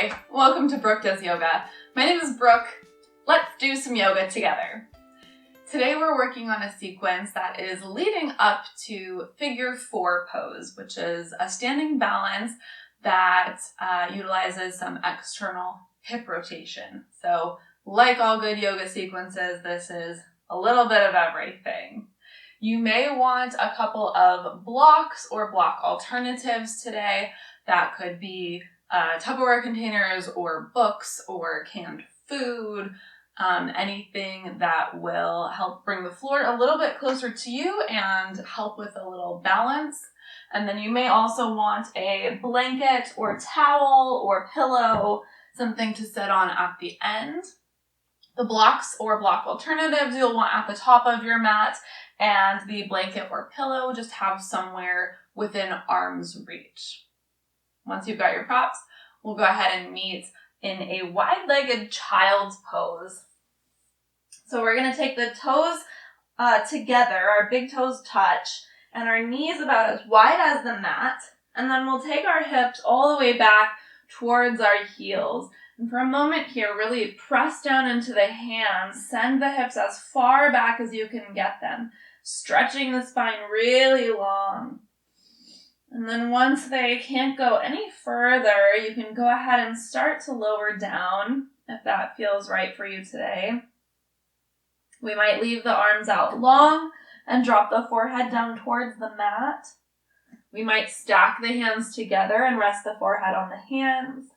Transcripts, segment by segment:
Hi, welcome to Brooke Does Yoga. My name is Brooke. Let's do some yoga together. Today we're working on a sequence that is leading up to figure 4 pose, which is a standing balance that utilizes some external hip rotation. So like all good yoga sequences, this is a little bit of everything. You may want a couple of blocks or block alternatives today. That could be Tupperware containers or books or canned food, anything that will help bring the floor a little bit closer to you and help with a little balance. And then you may also want a blanket or towel or pillow, something to sit on at the end. The blocks or block alternatives you'll want at the top of your mat, and the blanket or pillow just have somewhere within arm's reach. Once you've got your props, we'll go ahead and meet in a wide-legged child's pose. So we're going to take the toes together, our big toes touch, and our knees about as wide as the mat. And then we'll take our hips all the way back towards our heels. And for a moment here, really press down into the hands. Send the hips as far back as you can get them, stretching the spine really long. And then once they can't go any further, you can go ahead and start to lower down if that feels right for you today. We might leave the arms out long and drop the forehead down towards the mat. We might stack the hands together and rest the forehead on the hands.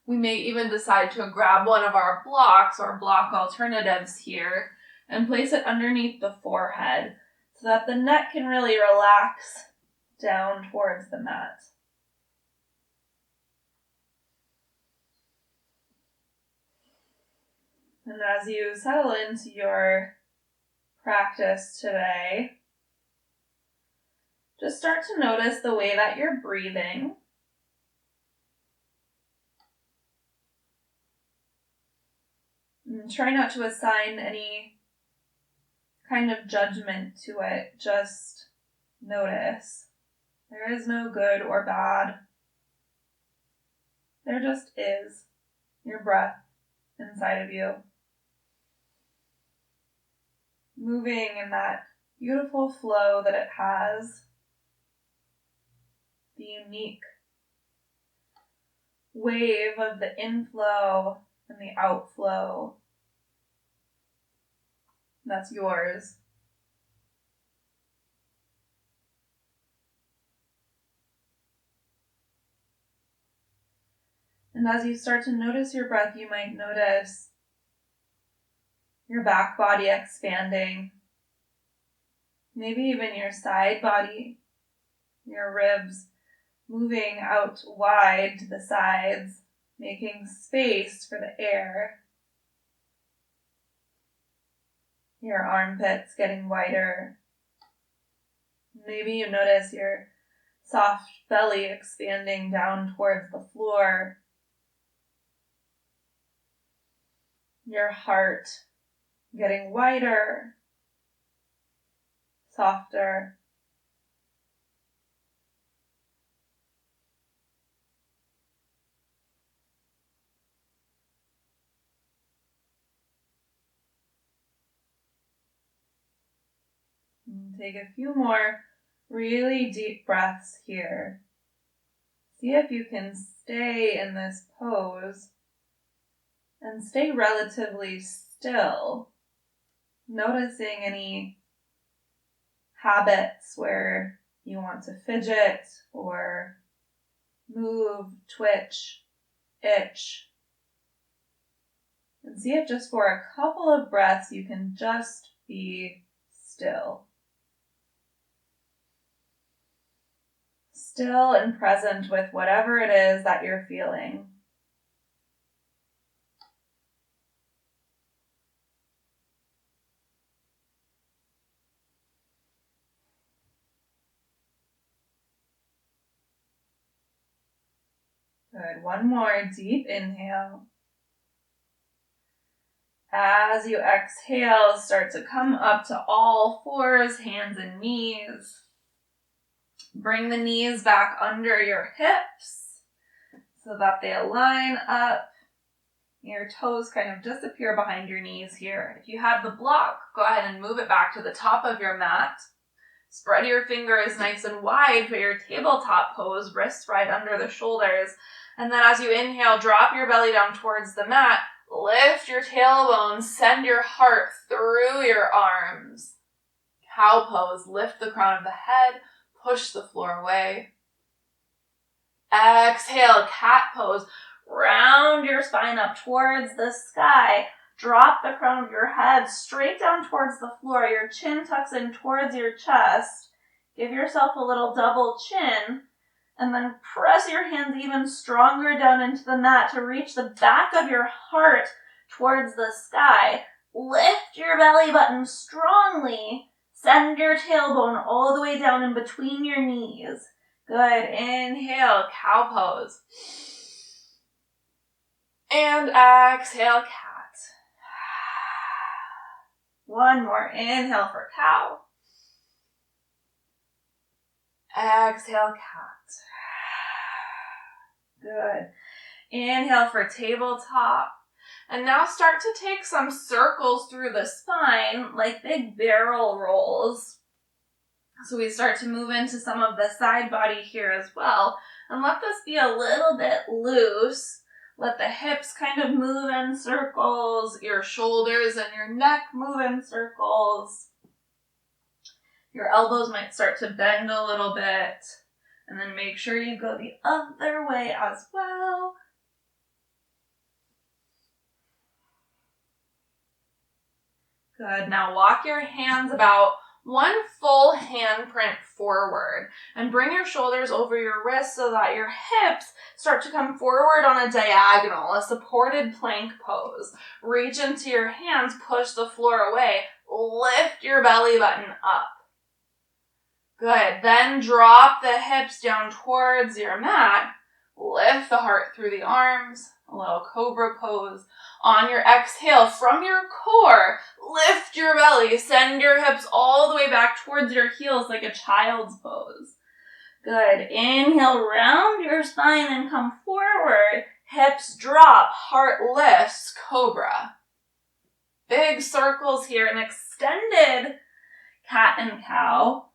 We may even decide to grab one of our blocks or block alternatives here and place it underneath the forehead so that the neck can really relax down towards the mat. And as you settle into your practice today, just start to notice the way that you're breathing. And try not to assign any kind of judgment to it. Just notice. There is no good or bad. There just is your breath inside of you, moving in that beautiful flow that it has, the unique wave of the inflow and the outflow. That's yours. And as you start to notice your breath, you might notice your back body expanding, maybe even your side body, your ribs moving out wide to the sides, making space for the air. Your armpits getting wider. Maybe you notice your soft belly expanding down towards the floor. Your heart getting wider, softer. And take a few more really deep breaths here. See if you can stay in this pose and stay relatively still, noticing any habits where you want to fidget or move, twitch, itch. And see if just for a couple of breaths you can just be still. Still and present with whatever it is that you're feeling. Good. One more deep inhale. As you exhale, start to come up to all fours, hands and knees. Bring the knees back under your hips. so that they align up. Your toes kind of disappear behind your knees here. If you have the block, go ahead and move it back to the top of your mat. Spread your fingers nice and wide for your tabletop pose, wrists right under the shoulders. And then as you inhale, drop your belly down towards the mat. Lift your tailbone, send your heart through your arms. Cow pose, lift the crown of the head, push the floor away. Exhale, cat pose. Round your spine up towards the sky. Drop the crown of your head straight down towards the floor. Your chin tucks in towards your chest. Give yourself a little double chin. And then press your hands even stronger down into the mat to reach the back of your heart towards the sky. Lift your belly button strongly. Send your tailbone all the way down in between your knees. Good. Inhale, cow pose. And exhale, cat. One more. Inhale for cow. Exhale, cat. Good. Inhale for tabletop. And now start to take some circles through the spine, like big barrel rolls. So we start to move into some of the side body here as well. And let this be a little bit loose. Let the hips kind of move in circles, your shoulders and your neck move in circles. Your elbows might start to bend a little bit. And then make sure you go the other way as well. Good. Now walk your hands about one full handprint forward and bring your shoulders over your wrists so that your hips start to come forward on a diagonal, a supported plank pose. Reach into your hands, push the floor away, lift your belly button up. Good. Then drop the hips down towards your mat, lift the heart through the arms, a little cobra pose. On your exhale, from your core, lift your belly. Send your hips all the way back towards your heels like a child's pose. Good. Inhale, round your spine and come forward. Hips drop, heart lifts, cobra. Big circles here, an extended cat and cow.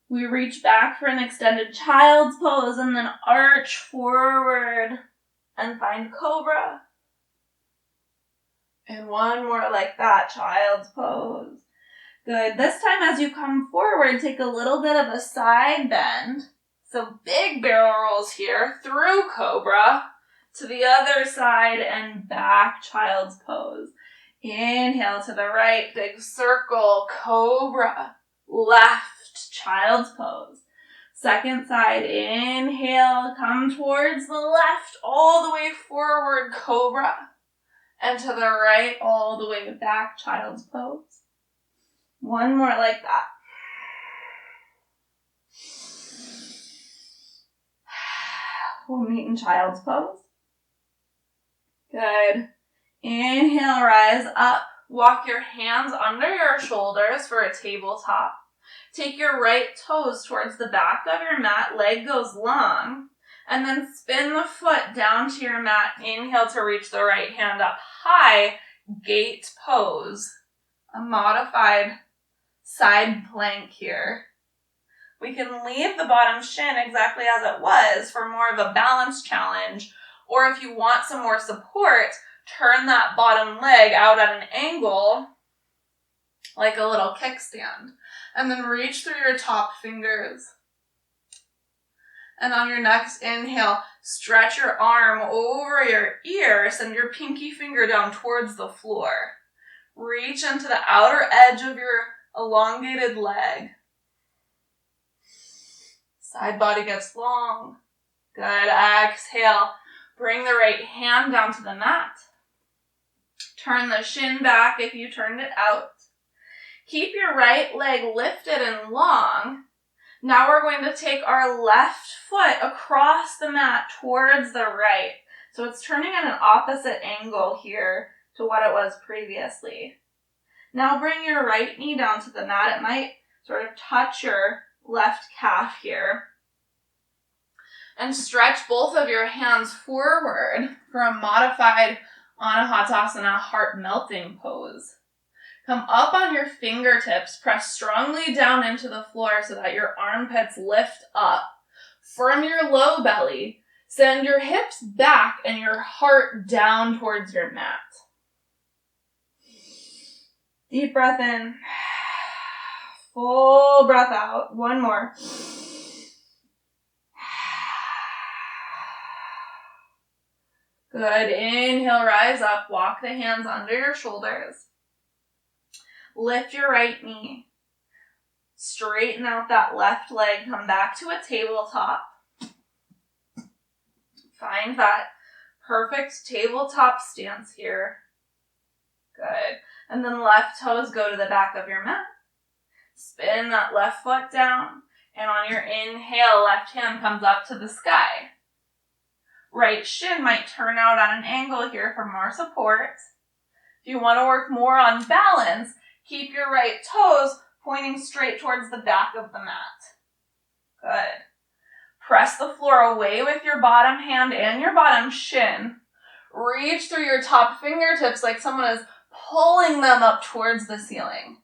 We reach back for an extended child's pose and then arch forward and find cobra. And one more like that, child's pose. Good. This time as you come forward, take a little bit of a side bend. So big barrel rolls here, through cobra, to the other side and back, child's pose. Inhale to the right, big circle, cobra. Left, child's pose. Second side, inhale, come towards the left, all the way forward, cobra. And to the right, all the way back, child's pose. One more like that. We'll meet in child's pose. Good. Inhale, rise up. Walk your hands under your shoulders for a tabletop. Take your right toes towards the back of your mat, leg goes long. And then spin the foot down to your mat. Inhale to reach the right hand up high. Gate pose. A modified side plank here. We can leave the bottom shin exactly as it was for more of a balance challenge. Or if you want some more support, turn that bottom leg out at an angle like a little kickstand. And then reach through your top fingers. And on your next inhale, stretch your arm over your ear. Send your pinky finger down towards the floor. Reach into the outer edge of your elongated leg. Side body gets long. Good. Exhale. Bring the right hand down to the mat. Turn the shin back if you turned it out. Keep your right leg lifted and long. Now we're going to take our left foot across the mat towards the right. So it's turning at an opposite angle here to what it was previously. Now bring your right knee down to the mat. It might sort of touch your left calf here. And stretch both of your hands forward for a modified Anahatasana heart melting pose. Come up on your fingertips, press strongly down into the floor so that your armpits lift up. Firm your low belly. Send your hips back and your heart down towards your mat. Deep breath in. Full breath out. One more. Good. Inhale, rise up. Walk the hands under your shoulders. Lift your right knee. Straighten out that left leg. Come back to a tabletop. Find that perfect tabletop stance here. Good. And then left toes go to the back of your mat. Spin that left foot down. And on your inhale, left hand comes up to the sky. Right shin might turn out at an angle here for more support. If you want to work more on balance, keep your right toes pointing straight towards the back of the mat. Good. Press the floor away with your bottom hand and your bottom shin. Reach through your top fingertips like someone is pulling them up towards the ceiling.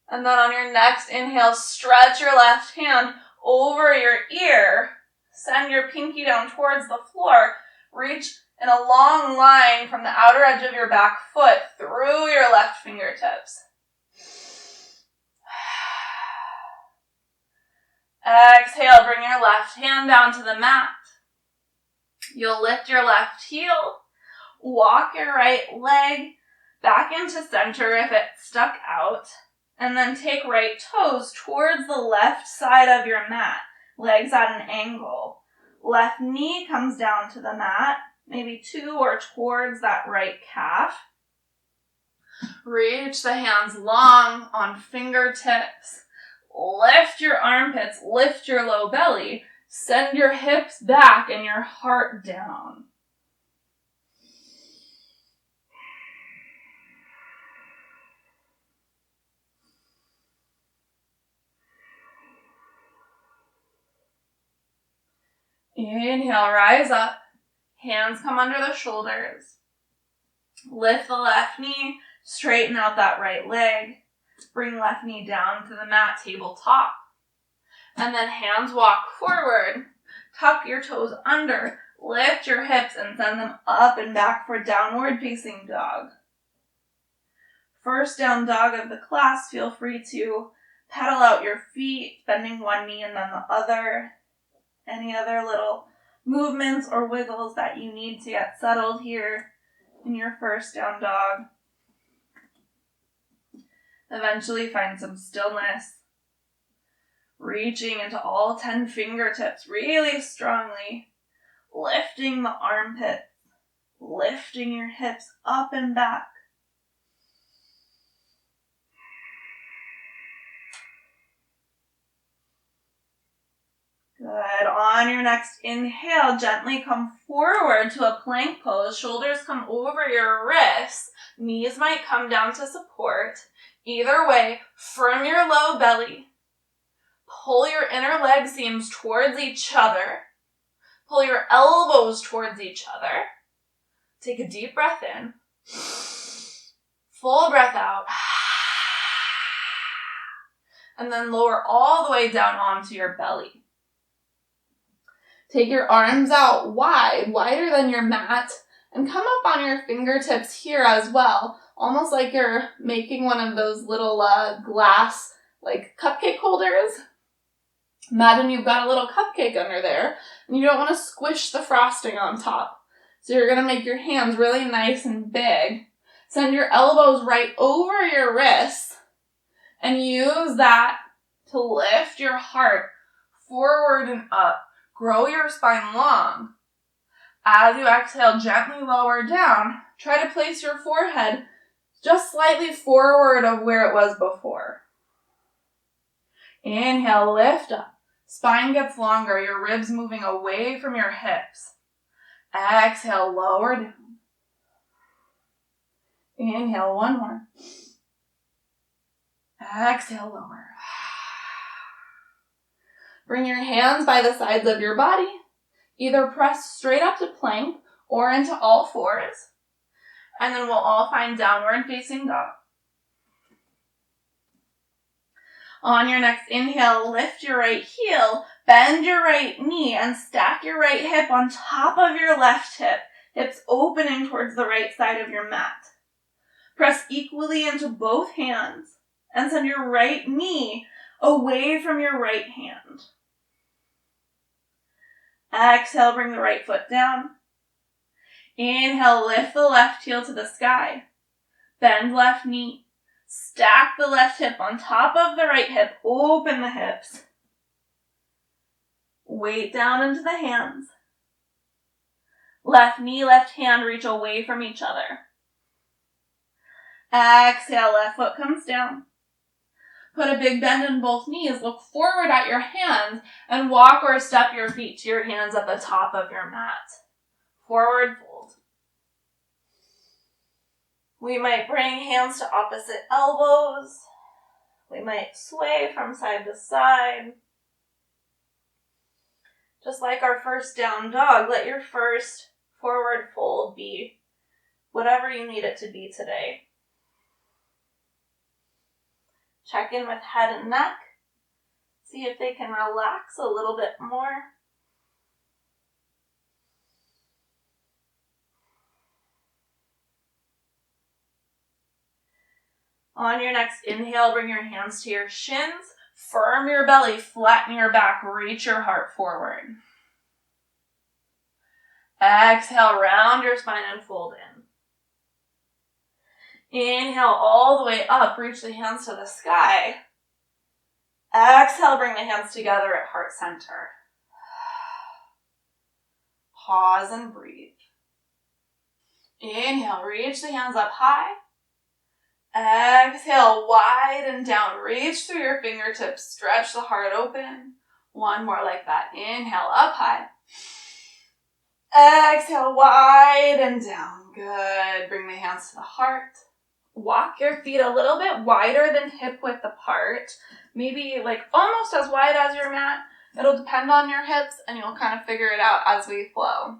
And then on your next inhale, stretch your left hand over your ear. Send your pinky down towards the floor. Reach in a long line from the outer edge of your back foot through your left fingertips. Exhale, bring your left hand down to the mat. You'll lift your left heel. Walk your right leg back into center if it's stuck out. And then take right toes towards the left side of your mat. Legs at an angle. Left knee comes down to the mat, maybe to or towards that right calf. Reach the hands long on fingertips. Lift your armpits, lift your low belly. Send your hips back and your heart down. Inhale, rise up. Hands come under the shoulders. Lift the left knee, straighten out that right leg. Bring left knee down to the mat, tabletop. And then hands walk forward. Tuck your toes under. Lift your hips and send them up and back for downward facing dog. First down dog of the class, feel free to pedal out your feet, bending one knee and then the other. Any other little movements or wiggles that you need to get settled here in your first down dog. Eventually find some stillness. Reaching into all 10 fingertips really strongly. Lifting the armpits. Lifting your hips up and back. Good. On your next inhale, gently come forward to a plank pose. Shoulders come over your wrists. Knees might come down to support. Either way, firm your low belly. Pull your inner leg seams towards each other. Pull your elbows towards each other. Take a deep breath in. Full breath out. And then lower all the way down onto your belly. Take your arms out wide, wider than your mat, and come up on your fingertips here as well, almost like you're making one of those little glass, cupcake holders. Imagine you've got a little cupcake under there, and you don't want to squish the frosting on top. So you're going to make your hands really nice and big. Send your elbows right over your wrists, and use that to lift your heart forward and up. Grow your spine long. As you exhale, gently lower down. Try to place your forehead just slightly forward of where it was before. Inhale, lift up. Spine gets longer, your ribs moving away from your hips. Exhale, lower down. Inhale, one more. Exhale, lower. Bring your hands by the sides of your body. Either press straight up to plank or into all fours. And then we'll all find downward facing dog. On your next inhale, lift your right heel, bend your right knee, and stack your right hip on top of your left hip, hips opening towards the right side of your mat. Press equally into both hands and send your right knee away from your right hand. Exhale, bring the right foot down. Inhale, lift the left heel to the sky. Bend left knee. Stack the left hip on top of the right hip. Open the hips. Weight down into the hands. Left knee, left hand reach away from each other. Exhale, left foot comes down. Put a big bend in both knees. Look forward at your hands and walk or step your feet to your hands at the top of your mat. Forward fold. We might bring hands to opposite elbows. We might sway from side to side. Just like our first down dog, let your first forward fold be whatever you need it to be today. Check in with head and neck. See if they can relax a little bit more. On your next inhale, bring your hands to your shins. Firm your belly, flatten your back, reach your heart forward. Exhale, round your spine and fold in. Inhale all the way up, reach the hands to the sky. Exhale, bring the hands together at heart center. Pause and breathe. Inhale, reach the hands up high. Exhale, widen down. Reach through your fingertips. Stretch the heart open. One more like that. Inhale, up high. Exhale, widen down. Good. Bring the hands to the heart. Walk your feet a little bit wider than hip width apart. Maybe like almost as wide as your mat. It'll depend on your hips and you'll kind of figure it out as we flow.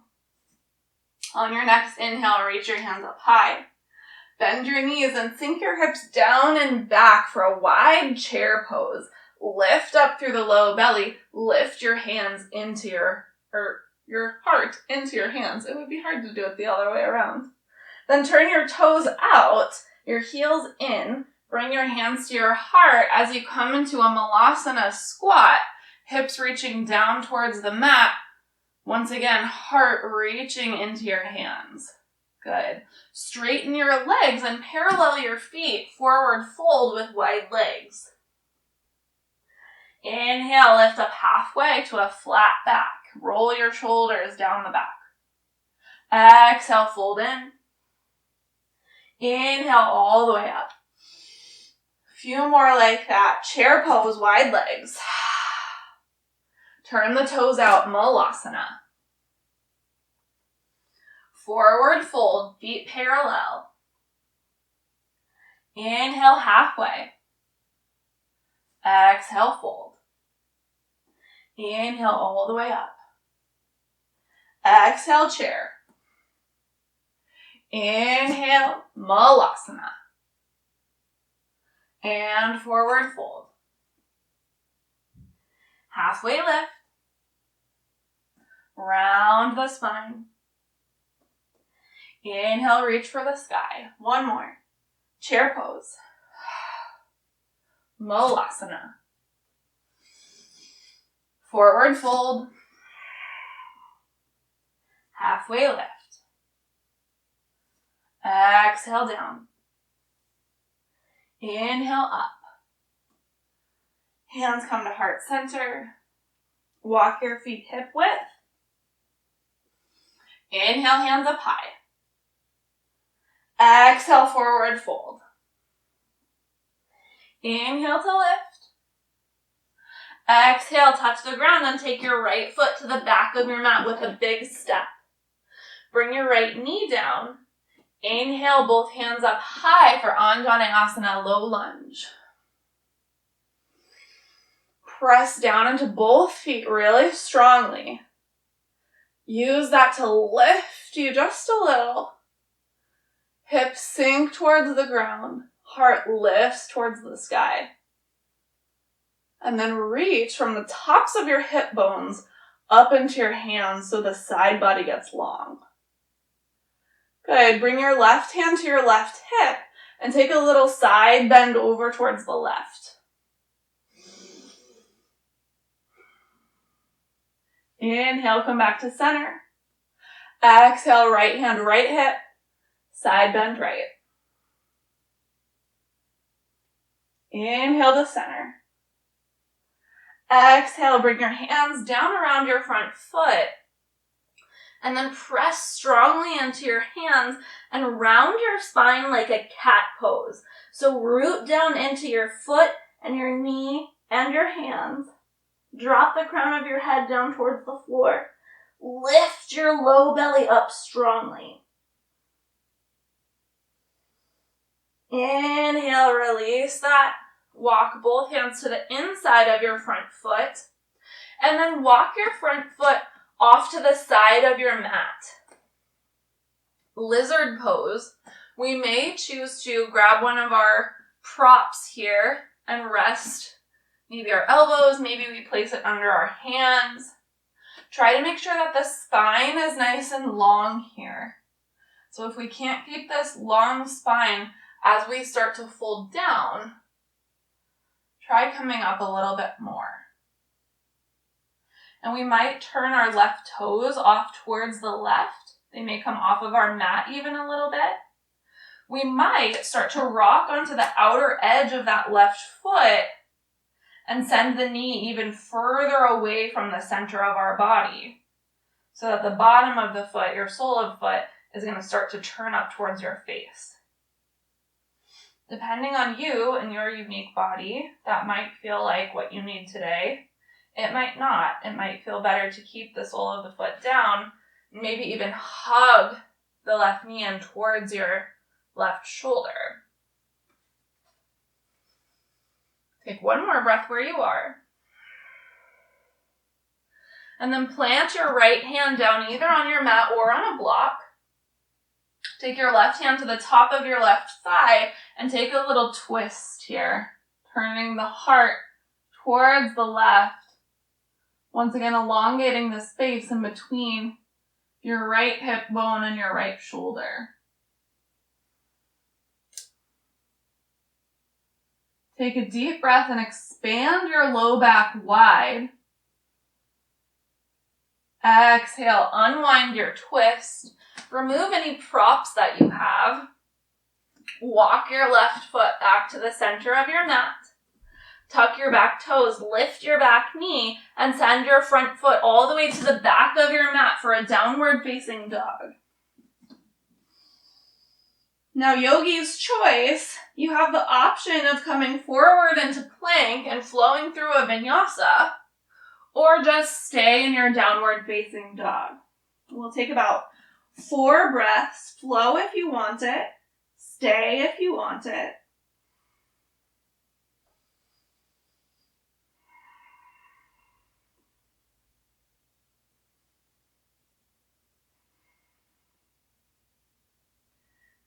On your next inhale, reach your hands up high. Bend your knees and sink your hips down and back for a wide chair pose. Lift up through the low belly. Lift your hands into your heart into your hands. It would be hard to do it the other way around. Then turn your toes out, your heels in. Bring your hands to your heart as you come into a malasana squat. Hips reaching down towards the mat. Once again, heart reaching into your hands. Good. Straighten your legs and parallel your feet. Forward fold with wide legs. Inhale, lift up halfway to a flat back. Roll your shoulders down the back. Exhale, fold in. Inhale all the way up. Few more like that. Chair pose, wide legs. Turn the toes out, malasana. Forward fold, feet parallel. Inhale halfway. Exhale, fold. Inhale all the way up. Exhale, chair. Inhale, malasana. And forward fold. Halfway lift. Round the spine. Inhale, reach for the sky. One more. Chair pose. Malasana. Forward fold. Halfway lift. Exhale down. Inhale up. Hands come to heart center. Walk your feet hip width. Inhale, hands up high. Exhale, forward fold. Inhale to lift. Exhale, touch the ground, then take your right foot to the back of your mat with a big step. Bring your right knee down. Inhale, both hands up high for Anjaneyasana, low lunge. press down into both feet really strongly. Use that to lift you just a little. Hips sink towards the ground. Heart lifts towards the sky. And then reach from the tops of your hip bones up into your hands so the side body gets long. Good. Bring your left hand to your left hip and take a little side bend over towards the left. Inhale, come back to center. Exhale, right hand, right hip. Side bend right. Inhale to center. Exhale, bring your hands down around your front foot. And then press strongly into your hands and round your spine like a cat pose. So root down into your foot and your knee and your hands. Drop the crown of your head down towards the floor. Lift your low belly up strongly. Inhale, release that. Walk both hands to the inside of your front foot. And then walk your front foot off to the side of your mat. Lizard pose. We may choose to grab one of our props here and rest maybe our elbows, maybe we place it under our hands. Try to make sure that the spine is nice and long here. So if we can't keep this long spine as we start to fold down, try coming up a little bit more. And we might turn our left toes off towards the left. They may come off of our mat even a little bit. We might start to rock onto the outer edge of that left foot and send the knee even further away from the center of our body so that the bottom of the foot, your sole of foot, is going to start to turn up towards your face. Depending on you and your unique body, that might feel like what you need today. It might not. It might feel better to keep the sole of the foot down, maybe even hug the left knee in towards your left shoulder. Take one more breath where you are. And then plant your right hand down either on your mat or on a block. Take your left hand to the top of your left thigh and take a little twist here, turning the heart towards the left. Once again, elongating the space in between your right hip bone and your right shoulder. Take a deep breath and expand your low back wide. Exhale, unwind your twist. Remove any props that you have. Walk your left foot back to the center of your mat. Tuck your back toes, lift your back knee, and send your front foot all the way to the back of your mat for a downward facing dog. Now, yogi's choice, you have the option of coming forward into plank and flowing through a vinyasa, or just stay in your downward facing dog. We'll take about 4 breaths. Flow if you want it. Stay if you want it.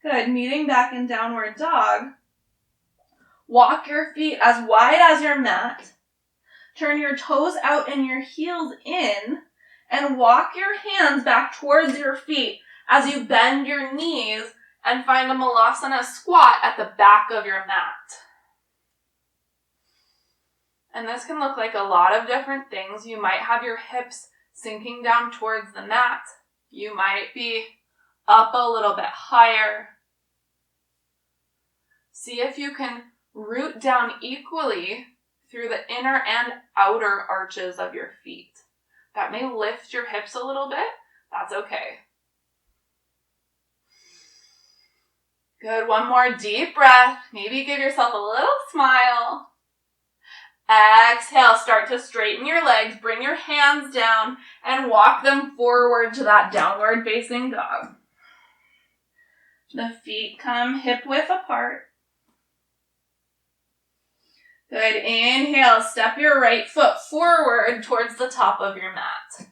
Good. Meeting back in downward dog. Walk your feet as wide as your mat. Turn your toes out and your heels in, and walk your hands back towards your feet as you bend your knees and find a malasana squat at the back of your mat. And this can look like a lot of different things. You might have your hips sinking down towards the mat. You might be up a little bit higher. See if you can root down equally through the inner and outer arches of your feet. That may lift your hips a little bit. That's okay. Good. One more deep breath. Maybe give yourself a little smile. Exhale. Start to straighten your legs. Bring your hands down and walk them forward to that downward facing dog. The feet come hip width apart. Good. Inhale, step your right foot forward towards the top of your mat.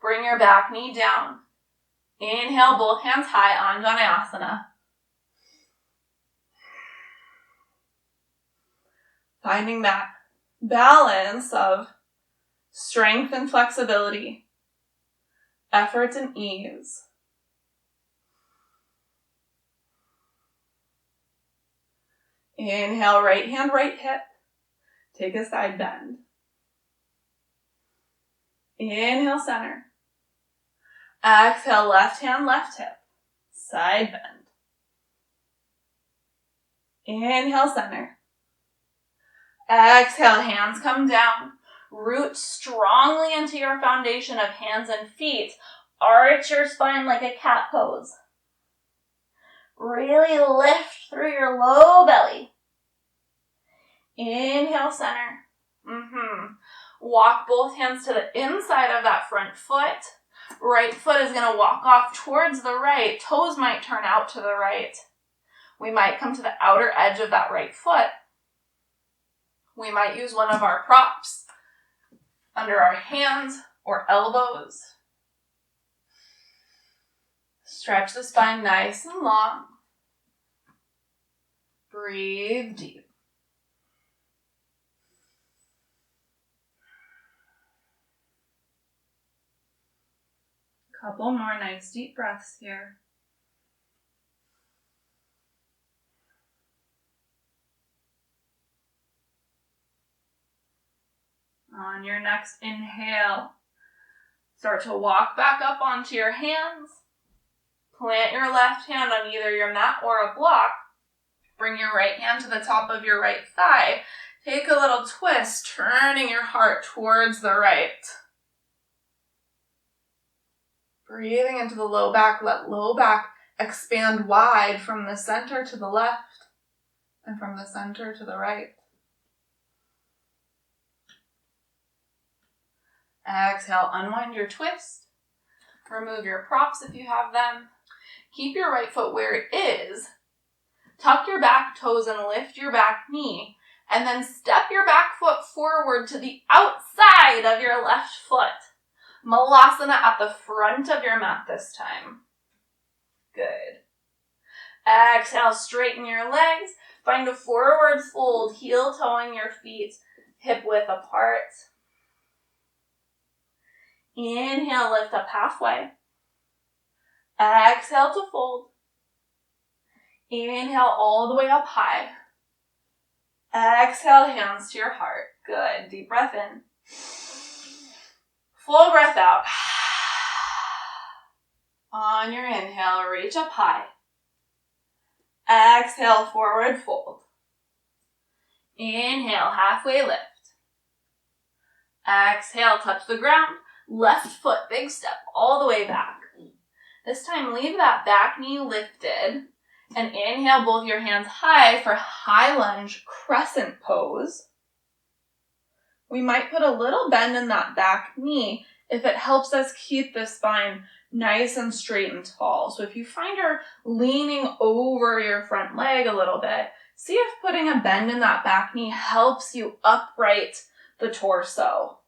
Bring your back knee down. Inhale, both hands high, Anjaneyasana. Finding that balance of strength and flexibility, effort and ease. Inhale, right hand, right hip. Take a side bend. Inhale, center. Exhale, left hand, left hip. Side bend. Inhale, center. Exhale, hands come down. Root strongly into your foundation of hands and feet. Arch your spine like a cat pose. Really lift through your low belly. Inhale, center. Walk both hands to the inside of that front foot. Right foot is going to walk off towards the right. Toes might turn out to the right. We might come to the outer edge of that right foot. We might use one of our props under our hands or elbows. Stretch the spine nice and long. Breathe deep. Couple more nice deep breaths here. On your next inhale, start to walk back up onto your hands. Plant your left hand on either your mat or a block. Bring your right hand to the top of your right thigh. Take a little twist, turning your heart towards the right. Breathing into the low back, let low back expand wide from the center to the left and from the center to the right. Exhale, unwind your twist. Remove your props if you have them. Keep your right foot where it is. Tuck your back toes and lift your back knee. And then step your back foot forward to the outside of your left foot. Malasana at the front of your mat this time. Good. Exhale, straighten your legs. Find a forward fold, heel toeing your feet, hip width apart. Inhale, lift up halfway. Exhale to fold. Inhale all the way up high. Exhale, hands to your heart. Good. Deep breath in. Full breath out. On your inhale, reach up high. Exhale, forward fold. Inhale, halfway lift. Exhale, touch the ground. Left foot, big step, all the way back. This time, leave that back knee lifted. And inhale both your hands high for high lunge crescent pose. We might put a little bend in that back knee if it helps us keep the spine nice and straight and tall. So if you find you're leaning over your front leg a little bit, see if putting a bend in that back knee helps you upright the torso.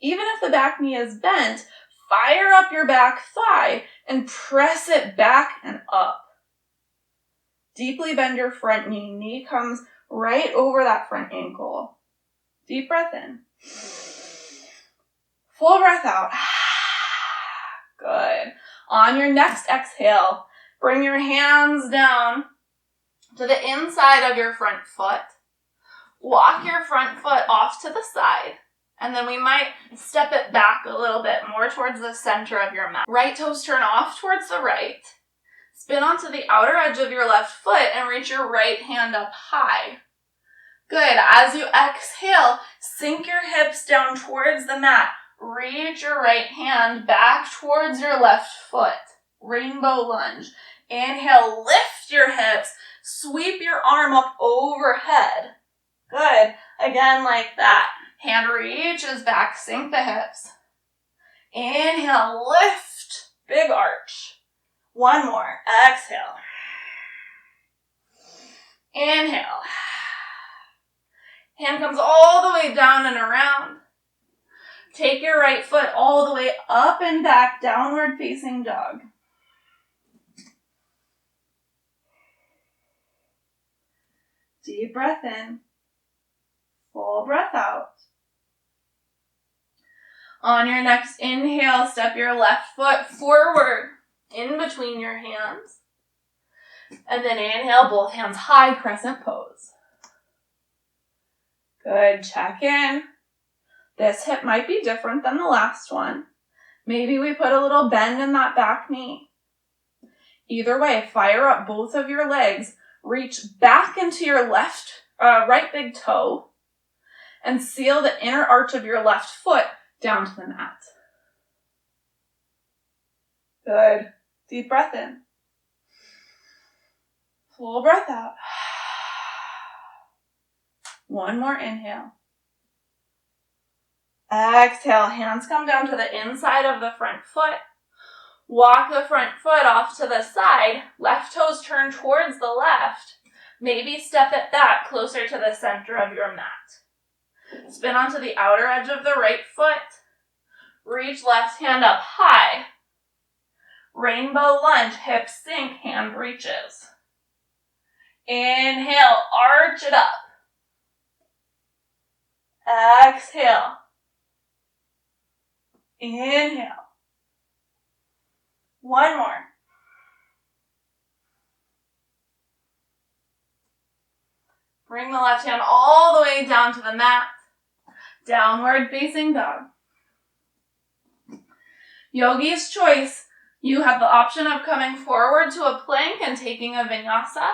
Even if the back knee is bent, fire up your back thigh and press it back and up. Deeply bend your front knee. Knee comes right over that front ankle. Deep breath in. Full breath out. Good. On your next exhale, bring your hands down to the inside of your front foot. Walk your front foot off to the side. And then we might step it back a little bit more towards the center of your mat. Right toes turn off towards the right. Spin onto the outer edge of your left foot and reach your right hand up high. Good. As you exhale, sink your hips down towards the mat. Reach your right hand back towards your left foot. Rainbow lunge. Inhale, lift your hips. Sweep your arm up overhead. Good. Again, like that. Hand reaches back, sink the hips. Inhale, lift, big arch. One more, exhale. Inhale. Hand comes all the way down and around. Take your right foot all the way up and back, downward facing dog. Deep breath in. Full breath out. On your next inhale, step your left foot forward in between your hands. And then inhale, both hands high, crescent pose. Good, check in. This hip might be different than the last one. Maybe we put a little bend in that back knee. Either way, fire up both of your legs. Reach back into your right big toe and seal the inner arch of your left foot down to the mat. Good. Deep breath in. Full breath out. One more inhale. Exhale, hands come down to the inside of the front foot. Walk the front foot off to the side. Left toes turn towards the left. Maybe step it back closer to the center of your mat. Spin onto the outer edge of the right foot. Reach left hand up high. Rainbow lunge, hips sink, hand reaches. Inhale, arch it up. Exhale. Inhale. One more. Bring the left hand all the way down to the mat. Downward facing dog. Yogi's choice. You have the option of coming forward to a plank and taking a vinyasa,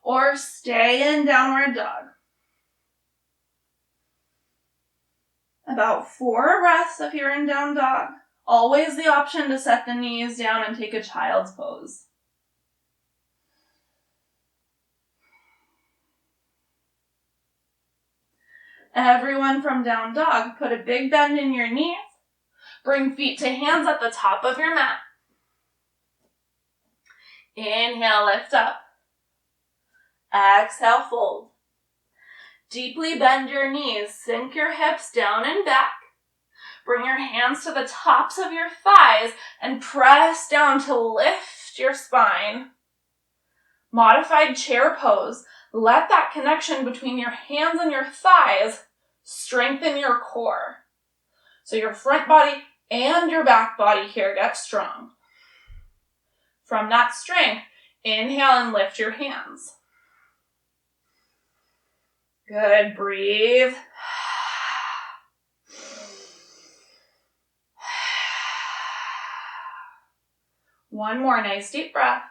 or stay in downward dog. About 4 breaths if you're in down dog. Always the option to set the knees down and take a child's pose. Everyone from down dog, put a big bend in your knees. Bring feet to hands at the top of your mat. Inhale, lift up. Exhale, fold. Deeply bend your knees, sink your hips down and back. Bring your hands to the tops of your thighs and press down to lift your spine. Modified chair pose. Let that connection between your hands and your thighs strengthen your core. So your front body and your back body here get strong. From that strength, inhale and lift your hands. Good, breathe. One more nice deep breath.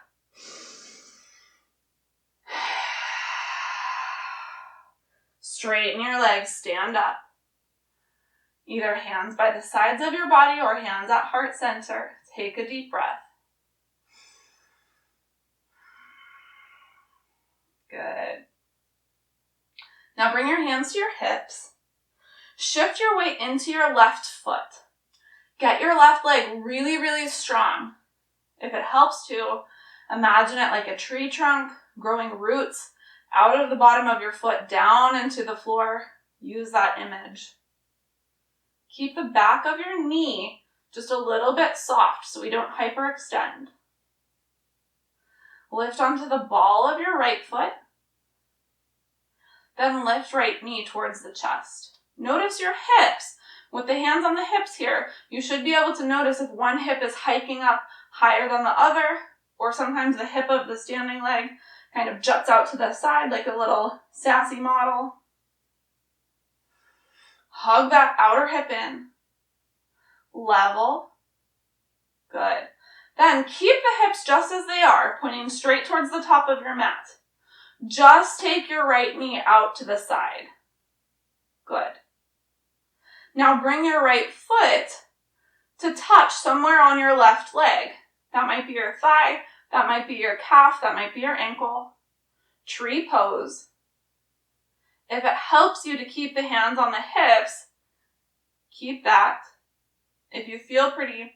Straighten your legs, stand up. Either hands by the sides of your body or hands at heart center. Take a deep breath. Good. Now bring your hands to your hips. Shift your weight into your left foot. Get your left leg really, really strong. If it helps to, imagine it like a tree trunk growing roots out of the bottom of your foot down into the floor. Use that image. Keep the back of your knee just a little bit soft so we don't hyperextend. Lift onto the ball of your right foot. Then lift right knee towards the chest. Notice your hips. With the hands on the hips here, you should be able to notice if one hip is hiking up higher than the other, or sometimes the hip of the standing leg kind of juts out to the side like a little sassy model. Hug that outer hip in. Level. Good. Then keep the hips just as they are, pointing straight towards the top of your mat. Just take your right knee out to the side. Good. Now bring your right foot to touch somewhere on your left leg. That might be your thigh, that might be your calf, that might be your ankle. Tree pose. If it helps you to keep the hands on the hips, keep that. If you feel pretty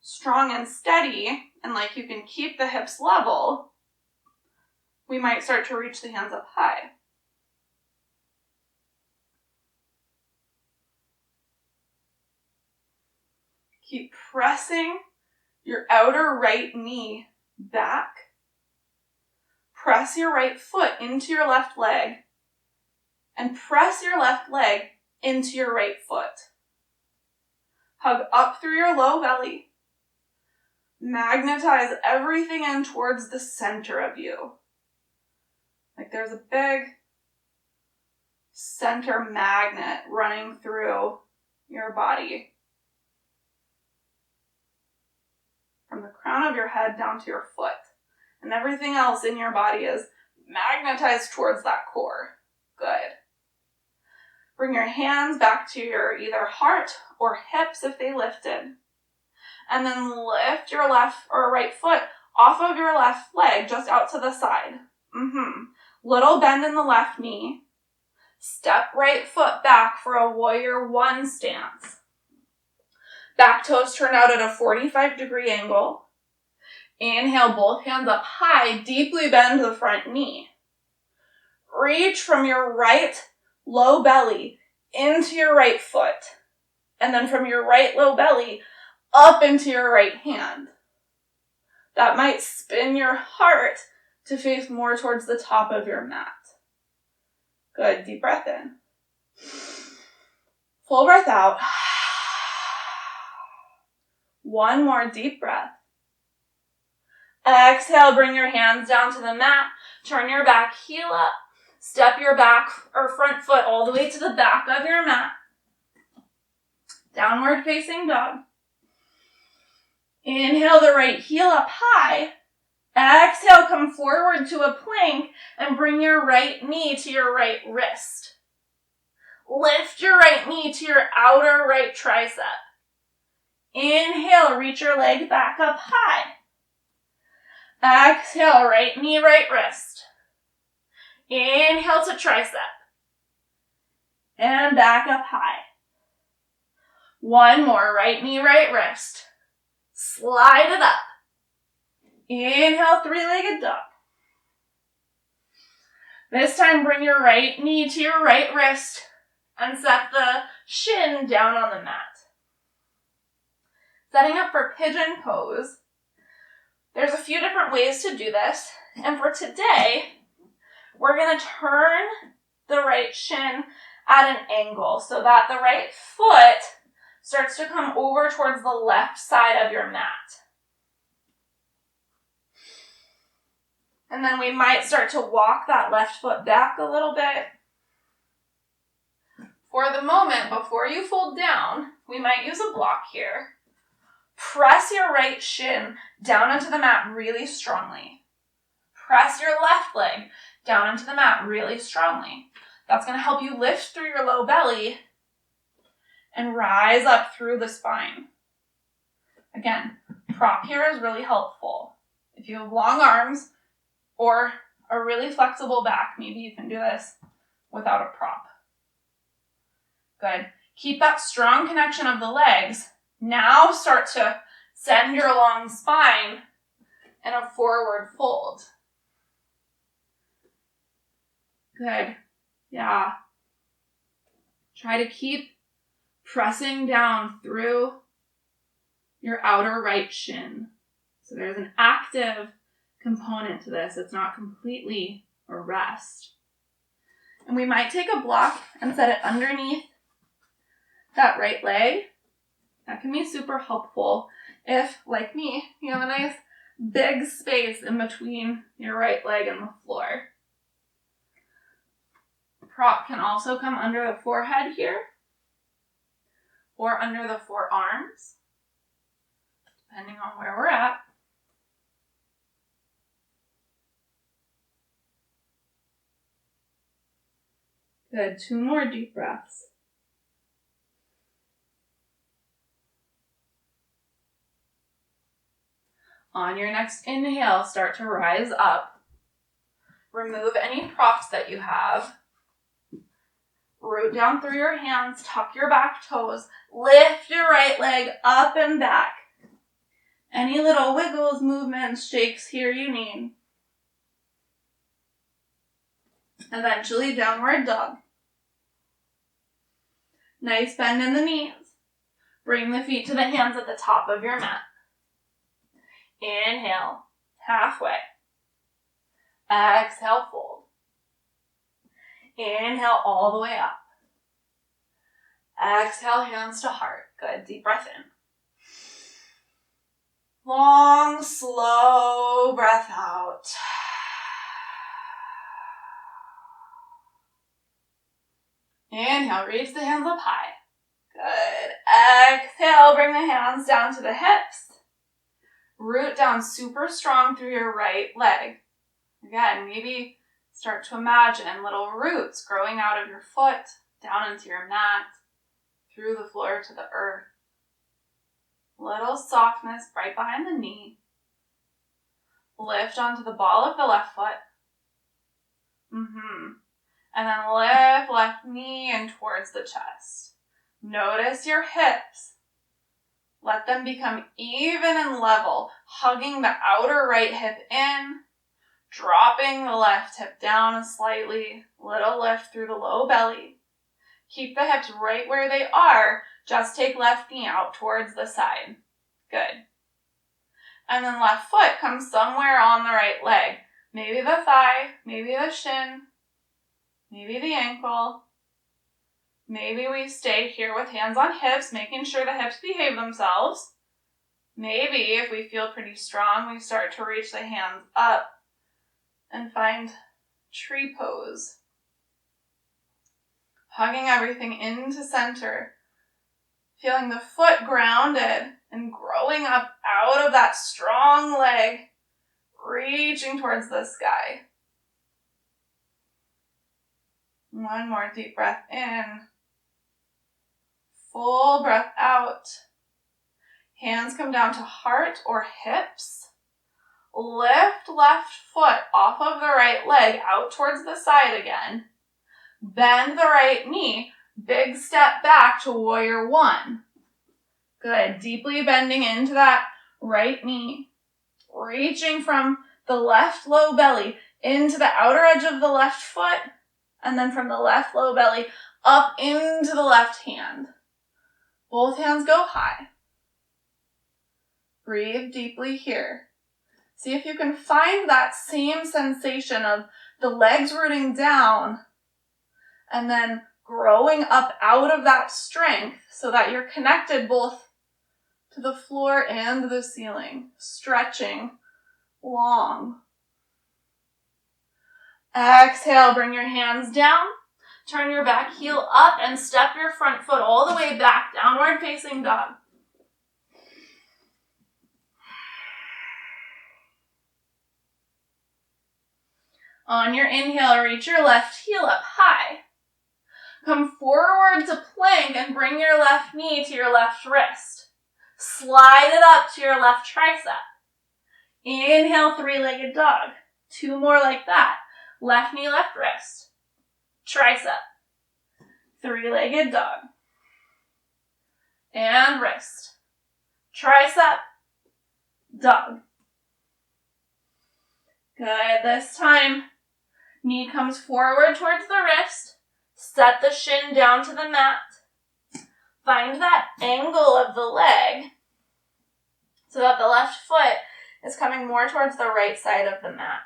strong and steady and like you can keep the hips level, we might start to reach the hands up high. Keep pressing your outer right knee back. Press your right foot into your left leg and press your left leg into your right foot. Hug up through your low belly. Magnetize everything in towards the center of you. Like there's a big center magnet running through your body. From the crown of your head down to your foot. And everything else in your body is magnetized towards that core. Good. Bring your hands back to your either heart or hips if they lifted. And then lift your left or right foot off of your left leg just out to the side. Little bend in the left knee. Step right foot back for a warrior one stance. Back toes turn out at a 45-degree angle. Inhale, both hands up high, deeply bend the front knee. Reach from your right low belly into your right foot. And then from your right low belly up into your right hand. That might spin your heart to face more towards the top of your mat. Good, deep breath in. Full breath out. One more deep breath. Exhale, bring your hands down to the mat. Turn your back heel up. Step your back or front foot all the way to the back of your mat. Downward facing dog. Inhale the right heel up high. Exhale, come forward to a plank and bring your right knee to your right wrist. Lift your right knee to your outer right tricep. Inhale, reach your leg back up high. Exhale, right knee, right wrist. Inhale to tricep. And back up high. One more, right knee, right wrist. Slide it up. Inhale, three-legged dog. This time, bring your right knee to your right wrist and set the shin down on the mat. Setting up for pigeon pose. There's a few different ways to do this, and for today, we're going to turn the right shin at an angle so that the right foot starts to come over towards the left side of your mat. And then we might start to walk that left foot back a little bit. For the moment, before you fold down, we might use a block here. Press your right shin down into the mat really strongly. Press your left leg down into the mat really strongly. That's going to help you lift through your low belly and rise up through the spine. Again, prop here is really helpful. If you have long arms or a really flexible back, maybe you can do this without a prop. Good. Keep that strong connection of the legs. Now start to send your long spine in a forward fold. Good. Yeah. Try to keep pressing down through your outer right shin. So there's an active component to this. It's not completely a rest. And we might take a block and set it underneath that right leg. That can be super helpful if, like me, you have a nice big space in between your right leg and the floor. Prop can also come under the forehead here or under the forearms, depending on where we're at. Good. 2 more deep breaths. On your next inhale, start to rise up. Remove any props that you have. Root down through your hands, tuck your back toes, lift your right leg up and back. Any little wiggles, movements, shakes here you need. Eventually, downward dog. Nice bend in the knees. Bring the feet to the hands at the top of your mat. Inhale, halfway. Exhale, fold. Inhale all the way up. Exhale, hands to heart. Good, deep breath in. Long, slow breath out. Inhale, reach the hands up high. Good. Exhale, bring the hands down to the hips. Root down super strong through your right leg. Again, maybe start to imagine little roots growing out of your foot, down into your mat, through the floor to the earth. Little softness right behind the knee. Lift onto the ball of the left foot. And then lift left knee in towards the chest. Notice your hips. Let them become even and level, hugging the outer right hip in, dropping the left hip down slightly, little lift through the low belly. Keep the hips right where they are, just take left knee out towards the side. Good. And then left foot comes somewhere on the right leg. Maybe the thigh, maybe the shin, maybe the ankle. Maybe we stay here with hands on hips, making sure the hips behave themselves. Maybe, if we feel pretty strong, we start to reach the hands up and find tree pose. Hugging everything into center. Feeling the foot grounded and growing up out of that strong leg, reaching towards the sky. One more deep breath in. Full breath out. Hands come down to heart or hips. Lift left foot off of the right leg out towards the side again. Bend the right knee. Big step back to warrior one. Good. Deeply bending into that right knee. Reaching from the left low belly into the outer edge of the left foot. And then from the left low belly up into the left hand. Both hands go high. Breathe deeply here. See if you can find that same sensation of the legs rooting down and then growing up out of that strength so that you're connected both to the floor and the ceiling, stretching long. Exhale, bring your hands down. Turn your back heel up and step your front foot all the way back, downward facing dog. On your inhale, reach your left heel up high. Come forward to plank and bring your left knee to your left wrist. Slide it up to your left tricep. Inhale, three-legged dog. Two more like that. Left knee, left wrist. Tricep. Three-legged dog. And wrist. Tricep. Dog. Good. This time, knee comes forward towards the wrist. Set the shin down to the mat. Find that angle of the leg so that the left foot is coming more towards the right side of the mat.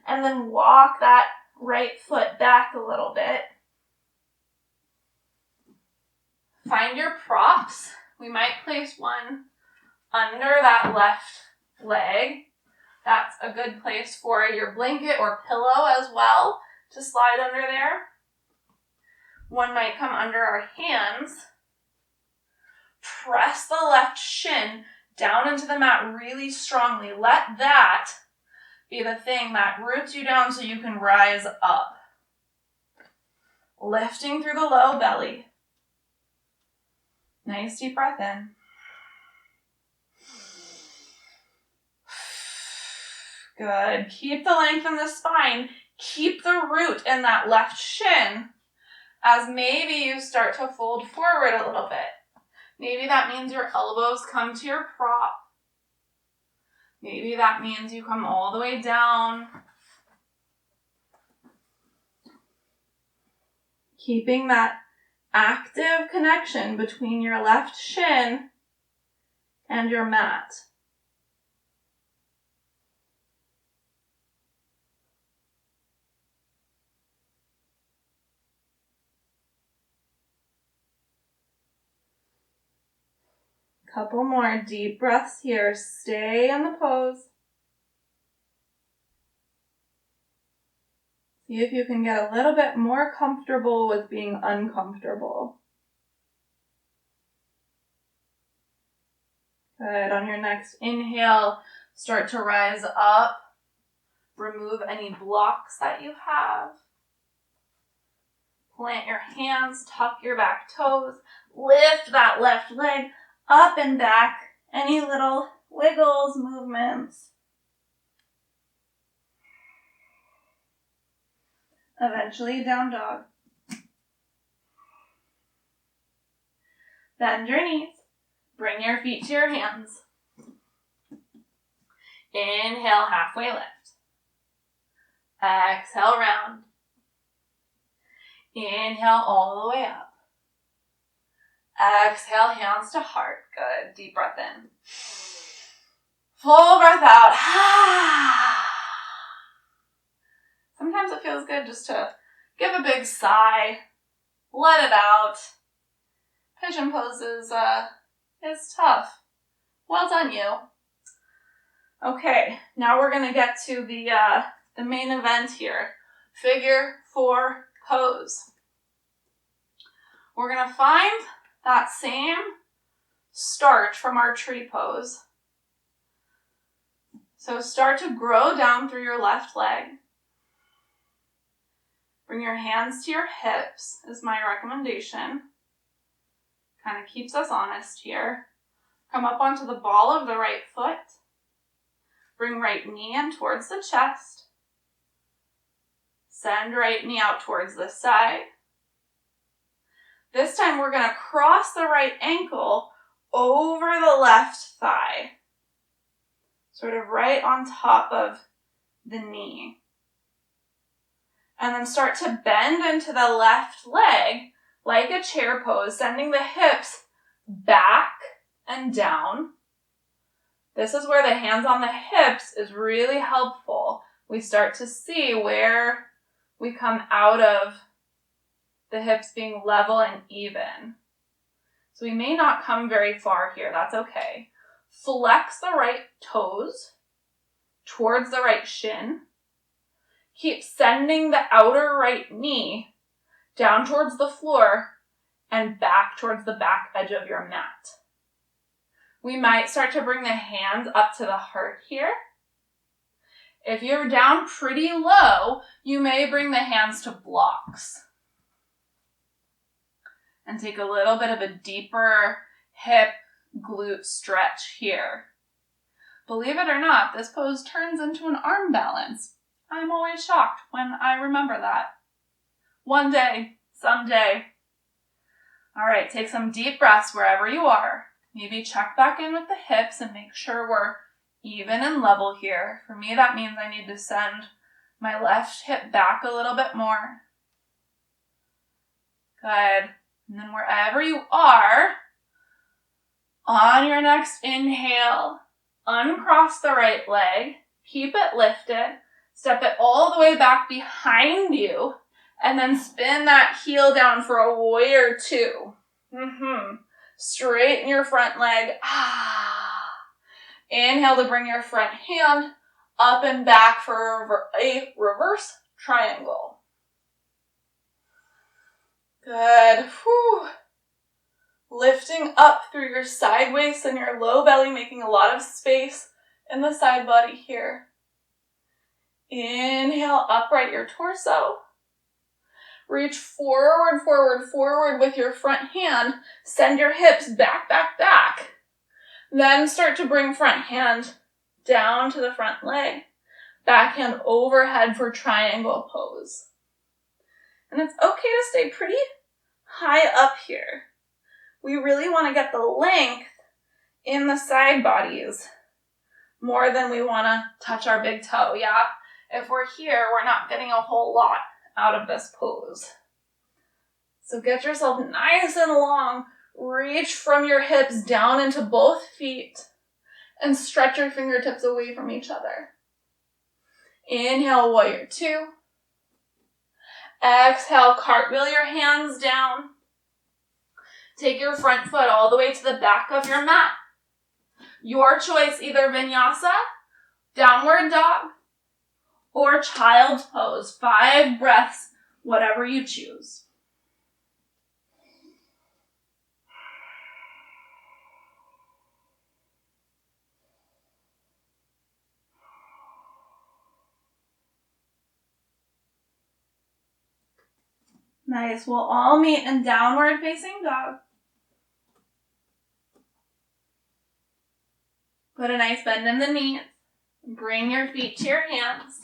And then walk that right foot back a little bit. Find your props. We might place one under that left leg. That's a good place for your blanket or pillow as well to slide under there. One might come under our hands. Press the left shin down into the mat really strongly. Let that be the thing that roots you down so you can rise up. Lifting through the low belly. Nice deep breath in. Good. Keep the length in the spine. Keep the root in that left shin as maybe you start to fold forward a little bit. Maybe that means your elbows come to your prop. Maybe that means you come all the way down. Keeping that active connection between your left shin and your mat. Couple more deep breaths here. Stay in the pose. See if you can get a little bit more comfortable with being uncomfortable. Good. On your next inhale, start to rise up. Remove any blocks that you have. Plant your hands, tuck your back toes, lift that left leg up and back. Any little wiggles, movements. Eventually, down dog. Bend your knees. Bring your feet to your hands. Inhale, halfway lift. Exhale, round. Inhale all the way up. Exhale, hands to heart. Good. Deep breath in. Full breath out. Sometimes it feels good just to give a big sigh, let it out. Pigeon pose is tough. Well done, you. Okay, now we're going to get to the main event here. Figure 4 pose. We're going to find that same start from our tree pose. So start to grow down through your left leg. Bring your hands to your hips is my recommendation. Kind of keeps us honest here. Come up onto the ball of the right foot. Bring right knee in towards the chest. Send right knee out towards the side. This time we're going to cross the right ankle over the left thigh. Sort of right on top of the knee. And then start to bend into the left leg like a chair pose, sending the hips back and down. This is where the hands on the hips is really helpful. We start to see where we come out of the hips being level and even. So we may not come very far here. That's okay. Flex the right toes towards the right shin. Keep sending the outer right knee down towards the floor and back towards the back edge of your mat. We might start to bring the hands up to the heart here. If you're down pretty low, you may bring the hands to blocks. And take a little bit of a deeper hip glute stretch here. Believe it or not, this pose turns into an arm balance. I'm always shocked when I remember that. One day, someday. All right, take some deep breaths wherever you are. Maybe check back in with the hips and make sure we're even and level here. For me, that means I need to send my left hip back a little bit more. Good. And then wherever you are, on your next inhale, uncross the right leg, keep it lifted, step it all the way back behind you, and then spin that heel down for a warrior 2. Straighten your front leg. Inhale to bring your front hand up and back for a reverse triangle. Good. Whew. Lifting up through your side waist and your low belly, making a lot of space in the side body here. Inhale, upright your torso. Reach forward, forward, forward with your front hand. Send your hips back, back, back. Then start to bring front hand down to the front leg. Back hand overhead for triangle pose. And it's okay to stay pretty high up here. We really want to get the length in the side bodies more than we want to touch our big toe, yeah? If we're here, we're not getting a whole lot out of this pose. So get yourself nice and long. Reach from your hips down into both feet and stretch your fingertips away from each other. Inhale, warrior two. Exhale, cartwheel your hands down. Take your front foot all the way to the back of your mat. Your choice, either vinyasa, downward dog, or child's pose. 5 breaths, whatever you choose. Nice. We'll all meet in downward facing dog. Put a nice bend in the knees. Bring your feet to your hands.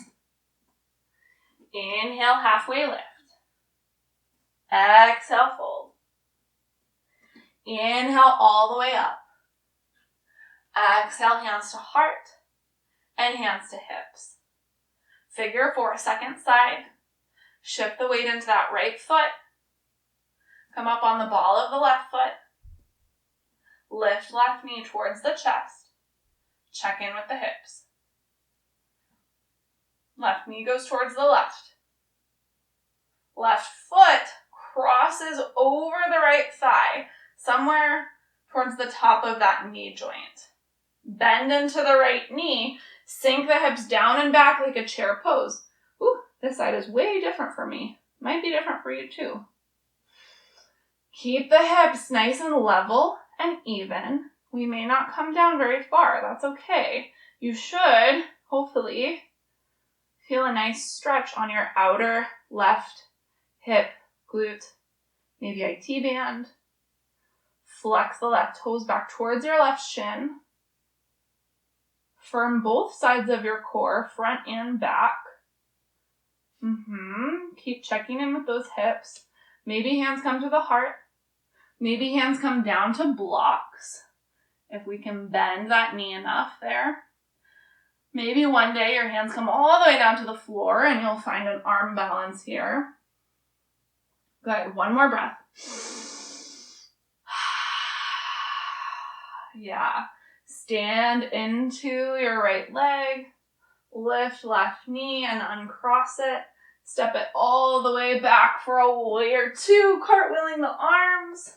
Inhale, halfway lift. Exhale, fold. Inhale all the way up. Exhale, hands to heart and hands to hips. Figure 4, second side. Shift the weight into that right foot. Come up on the ball of the left foot. Lift left knee towards the chest. Check in with the hips. Left knee goes towards the left. Left foot crosses over the right thigh, somewhere towards the top of that knee joint. Bend into the right knee. Sink the hips down and back like a chair pose. Ooh, this side is way different for me. Might be different for you too. Keep the hips nice and level and even. We may not come down very far. That's okay. You should, hopefully, feel a nice stretch on your outer left hip, glute, maybe IT band. Flex the left toes back towards your left shin. Firm both sides of your core, front and back. Keep checking in with those hips. Maybe hands come to the heart. Maybe hands come down to blocks. If we can bend that knee enough there. Maybe one day your hands come all the way down to the floor and you'll find an arm balance here. Good. One more breath. Yeah. Stand into your right leg. Lift left knee and uncross it. Step it all the way back for a warrior two, cartwheeling the arms.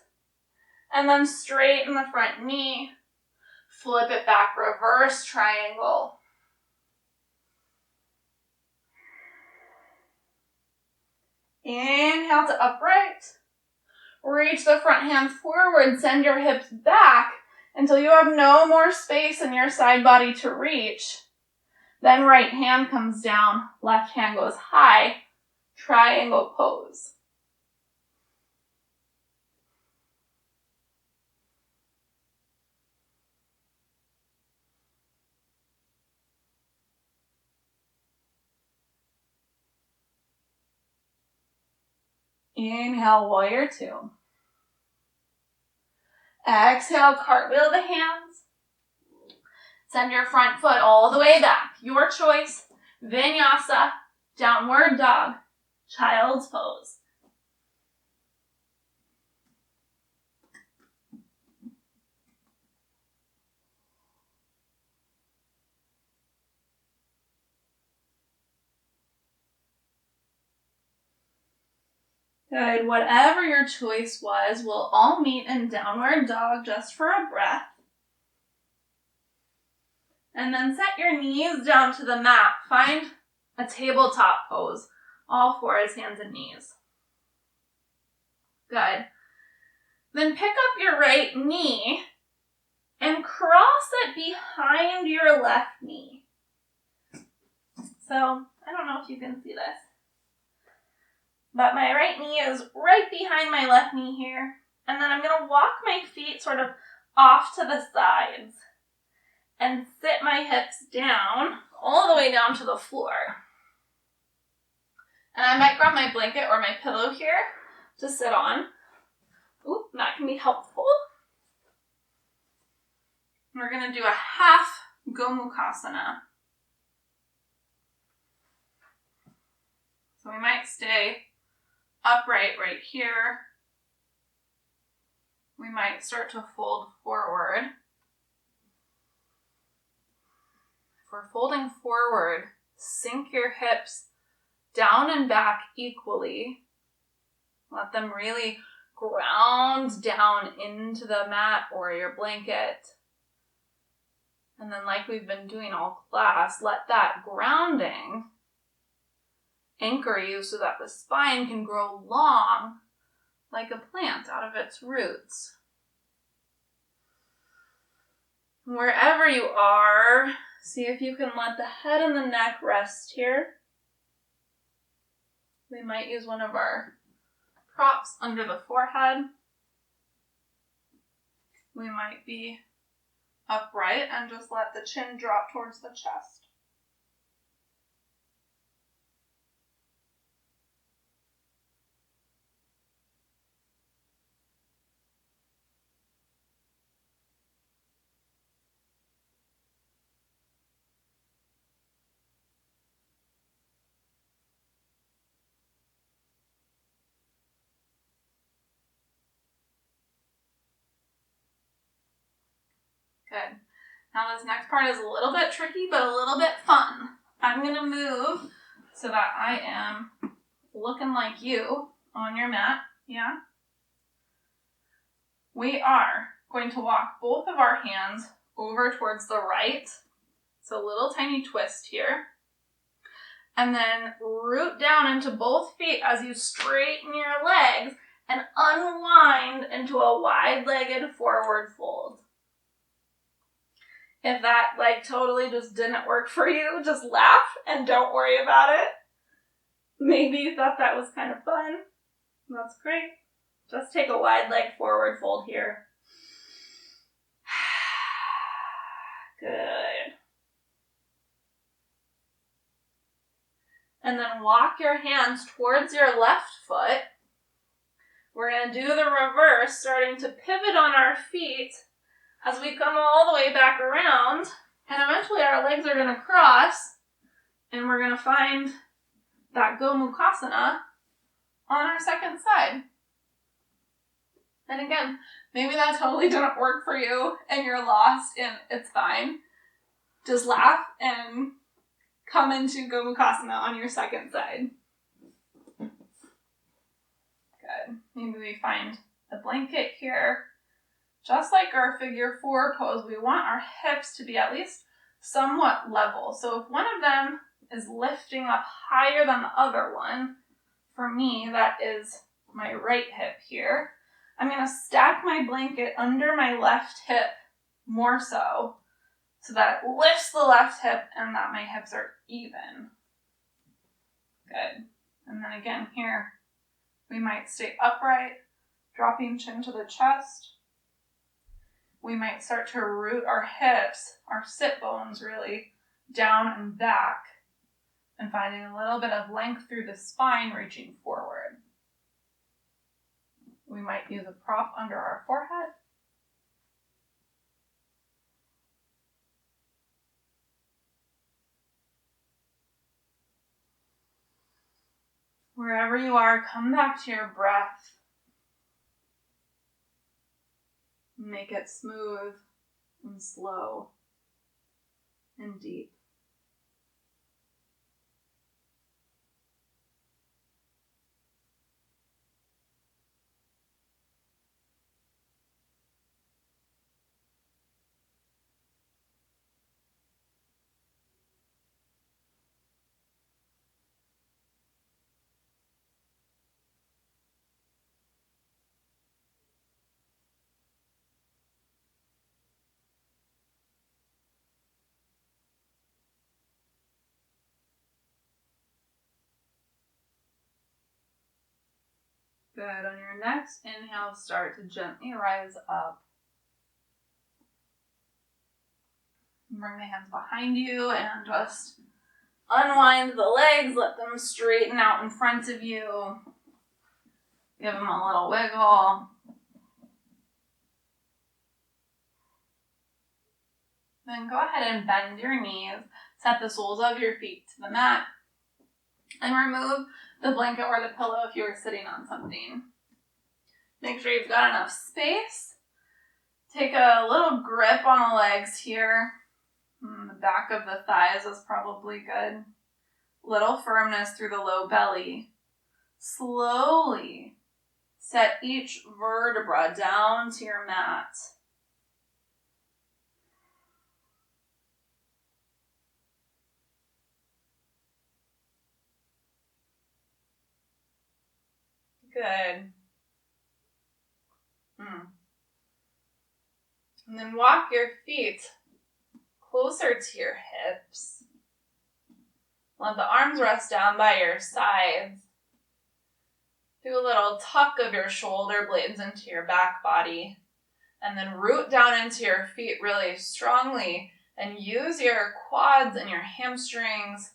And then straighten the front knee. Flip it back, reverse triangle. Inhale to upright. Reach the front hand forward, send your hips back until you have no more space in your side body to reach. Then right hand comes down, left hand goes high, triangle pose. Inhale, warrior two. Exhale, cartwheel the hands. Send your front foot all the way back. Your choice, vinyasa, downward dog, child's pose. Good. Whatever your choice was, we'll all meet in downward dog just for a breath. And then set your knees down to the mat. Find a tabletop pose. All fours, hands and knees. Good. Then pick up your right knee and cross it behind your left knee. So, I don't know if you can see this. But my right knee is right behind my left knee here. And then I'm going to walk my feet sort of off to the sides and sit my hips down, all the way down to the floor. And I might grab my blanket or my pillow here to sit on. Ooh, that can be helpful. We're going to do a half Gomukhasana. So we might stay upright right here, we might start to fold forward. If we're folding forward, sink your hips down and back equally. Let them really ground down into the mat or your blanket. And then, like we've been doing all class, let that grounding anchor you so that the spine can grow long like a plant out of its roots. Wherever you are, see if you can let the head and the neck rest here. We might use one of our props under the forehead. We might be upright and just let the chin drop towards the chest. Good. Now this next part is a little bit tricky, but a little bit fun. I'm going to move so that I am looking like you on your mat. Yeah? We are going to walk both of our hands over towards the right. So a little tiny twist here. And then root down into both feet as you straighten your legs and unwind into a wide-legged forward fold. If that totally just didn't work for you, just laugh and don't worry about it. Maybe you thought that was kind of fun. That's great. Just take a wide leg forward fold here. Good. And then walk your hands towards your left foot. We're going to do the reverse, starting to pivot on our feet as we come all the way back around, and eventually our legs are going to cross, and we're going to find that Gomukhasana on our second side. And again, maybe that totally didn't work for you, and you're lost, and it's fine. Just laugh and come into Gomukhasana on your second side. Good. Maybe we find a blanket here. Just like our figure 4 pose, we want our hips to be at least somewhat level. So if one of them is lifting up higher than the other one, for me, that is my right hip here. I'm going to stack my blanket under my left hip more so that it lifts the left hip and that my hips are even. Good. And then again here, we might stay upright, dropping chin to the chest. We might start to root our hips, our sit bones really, down and back, and finding a little bit of length through the spine, reaching forward. We might use a prop under our forehead. Wherever you are, come back to your breath. Make it smooth and slow and deep. Good. On your next inhale, start to gently rise up. Bring the hands behind you and just unwind the legs. Let them straighten out in front of you. Give them a little wiggle. Then go ahead and bend your knees. Set the soles of your feet to the mat. And remove the blanket or the pillow if you were sitting on something. Make sure you've got enough space Take a little grip on the legs here. The back of the thighs is probably good. Little firmness through the low belly. Slowly set each vertebra down to your mat. Good. And then walk your feet closer to your hips. Let the arms rest down by your sides. Do a little tuck of your shoulder blades into your back body. And then root down into your feet really strongly and use your quads and your hamstrings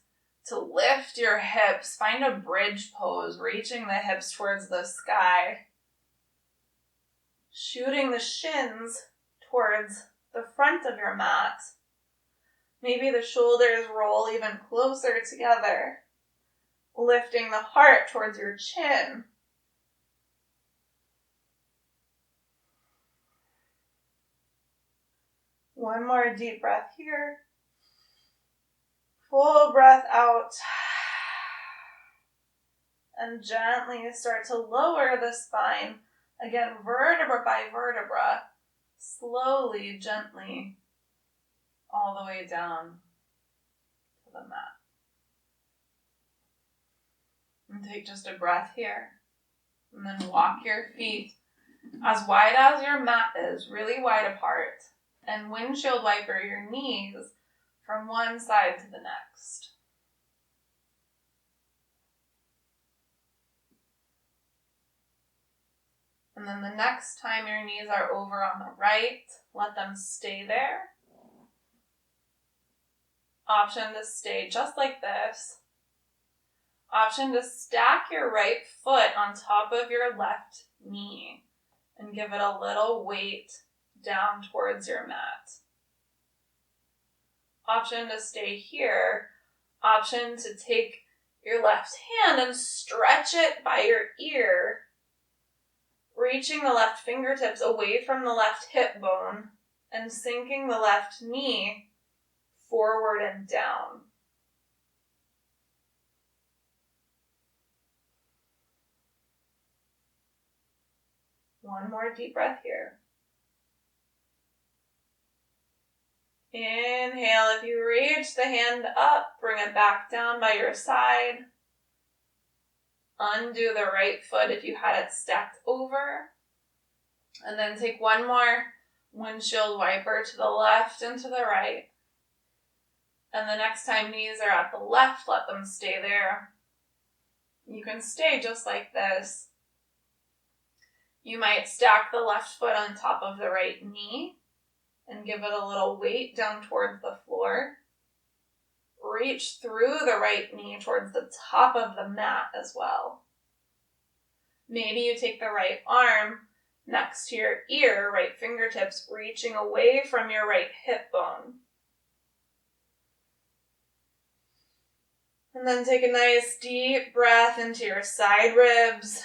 to lift your hips. Find a bridge pose, reaching the hips towards the sky. Shooting the shins towards the front of your mat. Maybe the shoulders roll even closer together. Lifting the heart towards your chin. One more deep breath here. Full breath out. And gently start to lower the spine. Again, vertebra by vertebra. Slowly, gently, all the way down to the mat. And take just a breath here. And then walk your feet as wide as your mat is, really wide apart. And windshield wiper your knees from one side to the next. And then the next time your knees are over on the right, let them stay there. Option to stay just like this. Option to stack your right foot on top of your left knee and give it a little weight down towards your mat. Option to stay here. Option to take your left hand and stretch it by your ear, reaching the left fingertips away from the left hip bone and sinking the left knee forward and down. One more deep breath here. Inhale, if you reach the hand up, bring it back down by your side. Undo the right foot if you had it stacked over. And then take one more windshield wiper to the left and to the right. And the next time knees are at the left, let them stay there. You can stay just like this. You might stack the left foot on top of the right knee and give it a little weight down towards the floor. Reach through the right knee towards the top of the mat as well. Maybe you take the right arm next to your ear, right fingertips reaching away from your right hip bone. And then take a nice deep breath into your side ribs,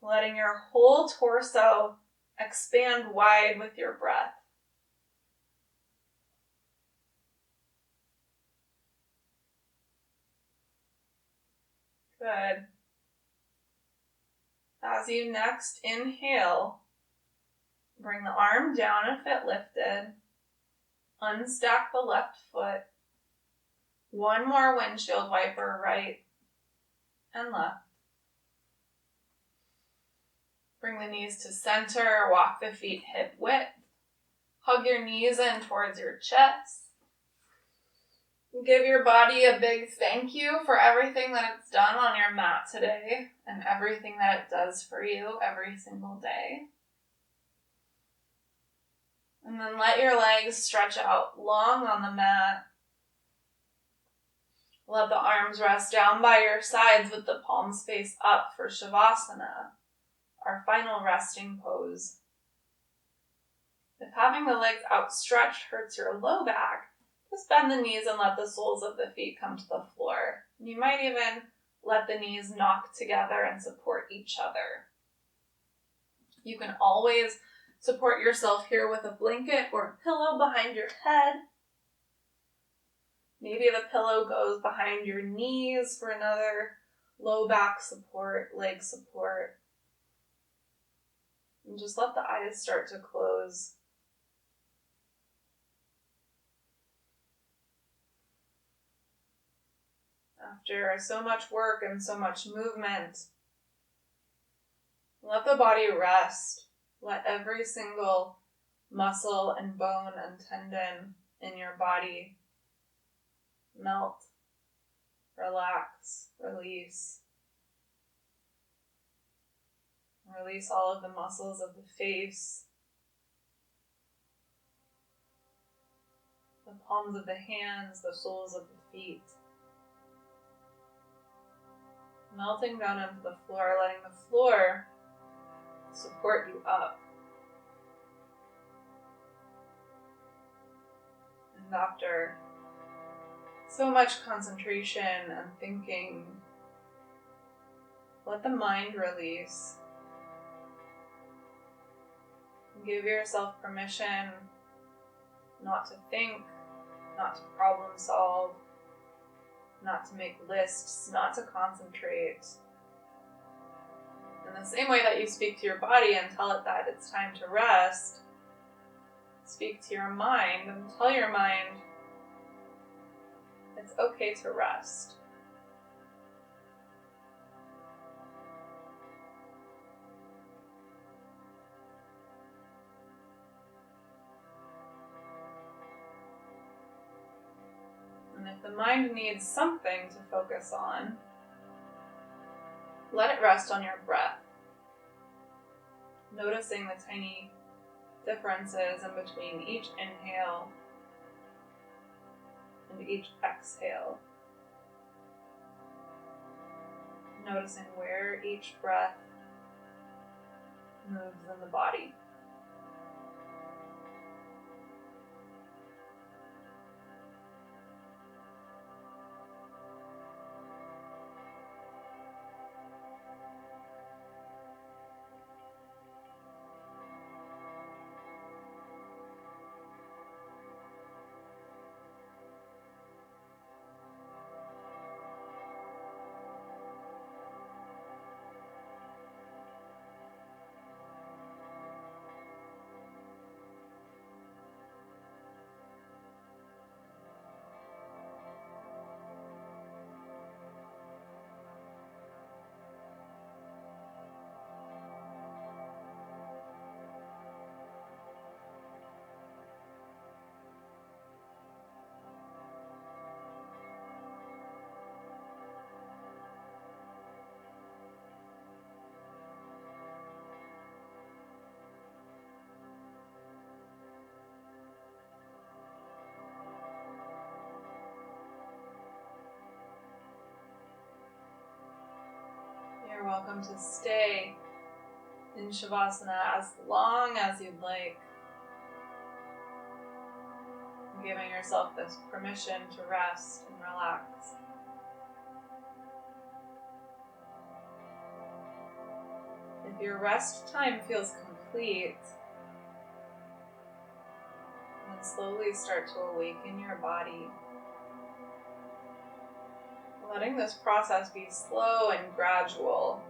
letting your whole torso expand wide with your breath. Good. As you next inhale, bring the arm down if it lifted. Unstack the left foot. One more windshield wiper, right and left. Bring the knees to center, walk the feet hip width. Hug your knees in towards your chest. Give your body a big thank you for everything that it's done on your mat today and everything that it does for you every single day. And then let your legs stretch out long on the mat. Let the arms rest down by your sides with the palms face up for Shavasana, our final resting pose. If having the legs outstretched hurts your low back, just bend the knees and let the soles of the feet come to the floor. You might even let the knees knock together and support each other. You can always Support yourself here with a blanket or a pillow behind your head. Maybe the pillow goes behind your knees for another low back support, leg support. And just let the eyes start to close. After so much work and so much movement, let the body rest. Let every single muscle and bone and tendon in your body melt, relax, release. Release all of the muscles of the face, the palms of the hands, the soles of the feet. Melting down into the floor, letting the floor support you up. And after so much concentration and thinking, let the mind release. Give yourself permission not to think, not to problem solve, not to make lists, not to concentrate. In the same way that you speak to your body and tell it that it's time to rest, speak to your mind and tell your mind it's okay to rest. And if the mind needs something to focus on, let it rest on your breath, noticing the tiny differences in between each inhale and each exhale. Noticing where each breath moves in the body. You're welcome to stay in Shavasana as long as you'd like, giving yourself this permission to rest and relax. If your rest time feels complete, then slowly start to awaken your body. Letting this process be slow and gradual,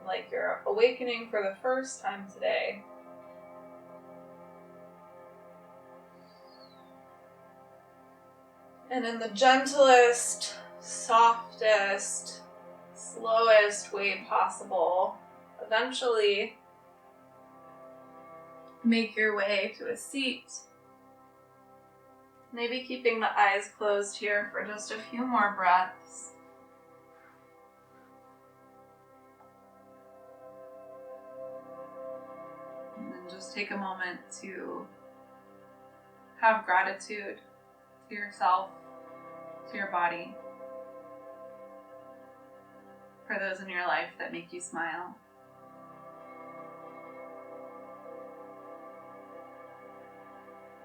like you're awakening for the first time today. And in the gentlest, softest, slowest way possible, eventually make your way to a seat. Maybe keeping the eyes closed here for just a few more breaths. And then just take a moment to have gratitude to yourself, to your body, for those in your life that make you smile.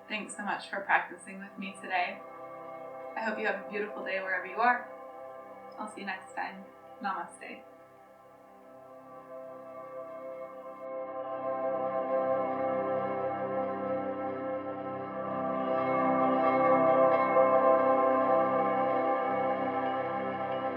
Thanks so much for practicing with me today. I hope you have a beautiful day wherever you are. I'll see you next time. Namaste.